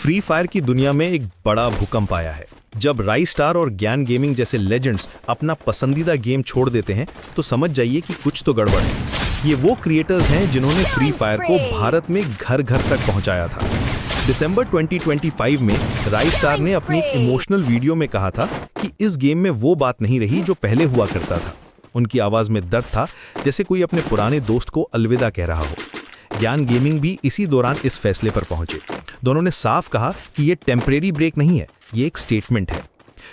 Free fire की दुनिया में एक बड़ा भूकंप आया है। जब राइस्टार और ज्ञान गेमिंग जैसे लेजेंड्स अपना पसंदीदा गेम छोड़ देते हैं तो समझ जाइए कि कुछ तो गड़बड़ है। ये वो क्रिएटर्स हैं जिन्होंने फ्री फायर को भारत में घर घर तक पहुंचाया था। दिसंबर 2025 में राइस्टार ने अपनी एक इमोशनल वीडियो में कहा था कि इस गेम में वो बात नहीं रही जो पहले हुआ करता था। उनकी आवाज में दर्द था, जैसे कोई अपने पुराने दोस्त को अलविदा कह रहा हो। ज्ञान गेमिंग भी इसी दौरान इस फैसले पर पहुंचे। दोनों ने साफ कहा कि ये टेम्परेरी ब्रेक नहीं है, ये एक स्टेटमेंट है।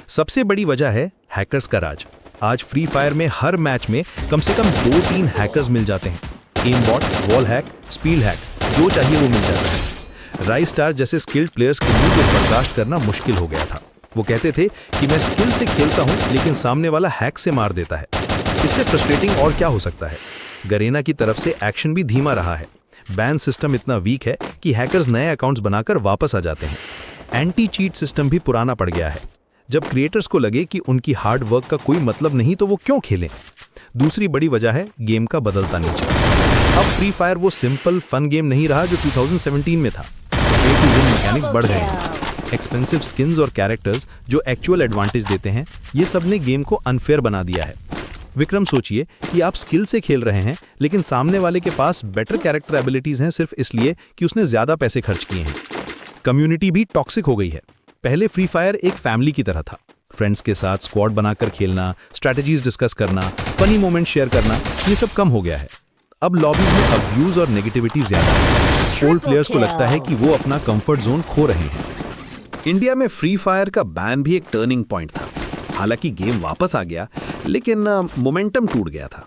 सबसे बड़ी वजह है हैकर्स का राज। आज फ्री फायर में हर मैच में कम से कम 2-3 हैकर्स मिल जाते हैं। Aim bot, wall hack, speed hack, जो चाहिए वो मिल जाता है। राइस्टार जैसे स्किल्ड प्लेयर्स के लिए तो बर्दाश्त करना मुश्किल हो गया था। वो कहते थे कि मैं स्किल से खेलता हूं लेकिन सामने वाला हैक से मार देता है। इससे फ्रस्ट्रेटिंग और क्या हो सकता है। गरीना की तरफ से एक्शन भी धीमा रहा है। बैन सिस्टम इतना वीक है कि हैकर्स नए अकाउंट्स बनाकर वापस आ जाते हैं। एंटी चीट सिस्टम भी पुराना पड़ गया है। जब क्रिएटर्स को लगे कि उनकी हार्ड वर्क का कोई मतलब नहीं तो वो क्यों खेलें। दूसरी बड़ी वजह है गेम का बदलता नेचर। अब फ्री फायर वो सिंपल फन गेम नहीं रहा जो 2017 में था। पे टू विन मैकेनिक्स बढ़ गए हैं। एक्सपेंसिव स्किन्स और कैरेक्टर्स जो एक्चुअल एडवांटेज देते हैं, ये सब ने गेम को अनफेयर बना दिया है। विक्रम, सोचिए कि आप स्किल से खेल रहे हैं लेकिन सामने वाले के पास बेटर कैरेक्टर एबिलिटीज हैं सिर्फ इसलिए कि उसने ज्यादा पैसे खर्च किए हैं। कम्युनिटी भी टॉक्सिक हो गई है। पहले फ्री फायर एक फैमिली की तरह था। फ्रेंड्स के साथ स्क्वाड बनाकर खेलना, स्ट्रैटेजीज डिस्कस करना, फनी मोमेंट शेयर करना, ये सब कम हो गया है। अब लॉबीज में अब्यूज और नेगेटिविटी ज्यादा है। ओल्ड प्लेयर्स को लगता है कि वो अपना कंफर्ट जोन खो रहे हैं। इंडिया में फ्री फायर का बैन भी एक टर्निंग पॉइंट था। हालांकि गेम वापस आ गया लेकिन मोमेंटम टूट गया था।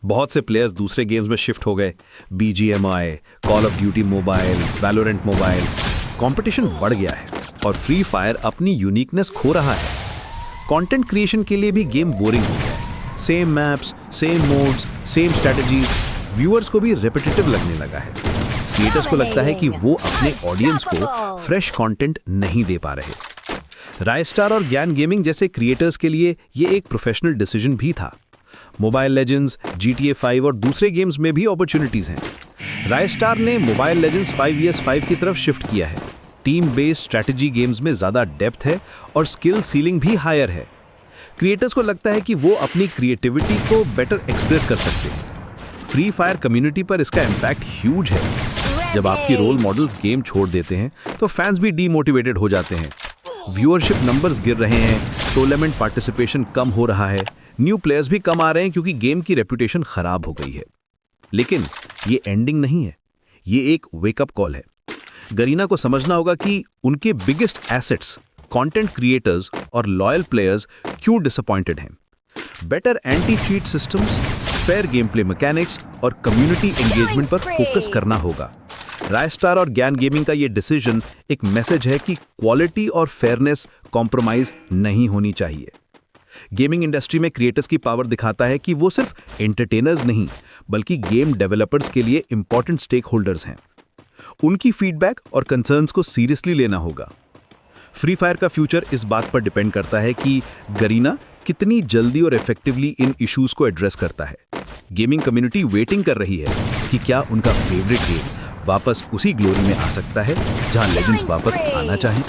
बहुत से प्लेयर्स दूसरे गेम्स में शिफ्ट हो गए। BGMI, call of duty mobile, Valorant mobile. Competition बढ़ गया है और फ्री फायर अपनी यूनिकनेस खो रहा है। कंटेंट क्रिएशन के लिए भी गेम बोरिंग हो गया है। Same maps, same modes, same strategies, viewers को भी रिपीटेटिव लगने लगा है। क्रिएटर्स को लगता है कि वो अपने ऑडियंस को फ्रेश कंटेंट नहीं दे पा रहे। राइस्टार और ज्ञान गेमिंग जैसे क्रिएटर्स के लिए ये एक प्रोफेशनल डिसीजन भी था। मोबाइल लेजेंड्स, GTA 5 और दूसरे गेम्स में भी अपॉर्चुनिटीज हैं। राइस्टार ने मोबाइल लेजेंड्स 5vs5 की तरफ शिफ्ट किया है। टीम बेस्ड स्ट्रैटेजी गेम्स में ज्यादा डेप्थ है और स्किल सीलिंग भी हायर है। क्रिएटर्स को लगता है कि वो अपनी क्रिएटिविटी को बेटर एक्सप्रेस कर सकते हैं। फ्री फायर कम्युनिटी पर इसका इम्पैक्ट ह्यूज है। जब आपके रोल मॉडल्स गेम छोड़ देते हैं तो फैंस भी डीमोटिवेटेड हो जाते हैं। व्यूअरशिप नंबर्स गिर रहे हैं, टूर्नामेंट पार्टिसिपेशन कम हो रहा है, न्यू प्लेयर्स भी कम आ रहे हैं क्योंकि गेम की रेपुटेशन खराब हो गई है। लेकिन ये एंडिंग नहीं है, ये एक वेकअप कॉल है। गरीना को समझना होगा कि उनके बिगेस्ट एसेट्स, कंटेंट क्रिएटर्स और लॉयल प्लेयर्स क्यों डिसअपॉइंटेड हैं। Better anti cheat systems, fair game play mechanics और कम्युनिटी एंगेजमेंट पर फोकस करना होगा। राइस्टार और ज्ञान गेमिंग का ये डिसीजन एक मैसेज है कि क्वालिटी और फेयरनेस कॉम्प्रोमाइज नहीं होनी चाहिए। गेमिंग इंडस्ट्री में क्रिएटर्स की पावर दिखाता है कि वो सिर्फ एंटरटेनर्स नहीं बल्कि गेम डेवलपर्स के लिए इंपॉर्टेंट स्टेक होल्डर्स हैं। उनकी फीडबैक और कंसर्न्स को सीरियसली लेना होगा। फ्री फायर का फ्यूचर इस बात पर डिपेंड करता है कि गरीना कितनी जल्दी और इफेक्टिवली इन इश्यूज को एड्रेस करता है। गेमिंग कम्युनिटी वेटिंग कर रही है कि क्या उनका फेवरेट गेम वापस उसी ग्लोरी में आ सकता है जहां लेजेंड्स वापस आना चाहें।